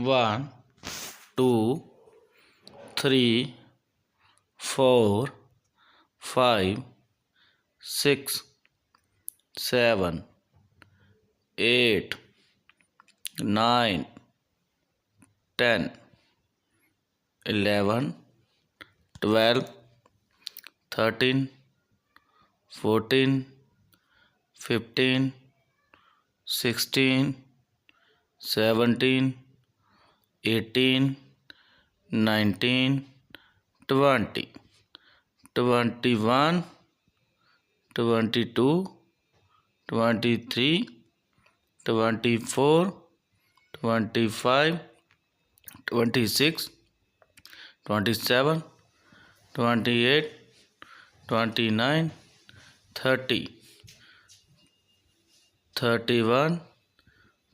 1 2 3 4 5 6 7 8 9 10 11 12 13 14 15 16 17 18 19 20 21 22 23 24 25 26 27 28 29 30 31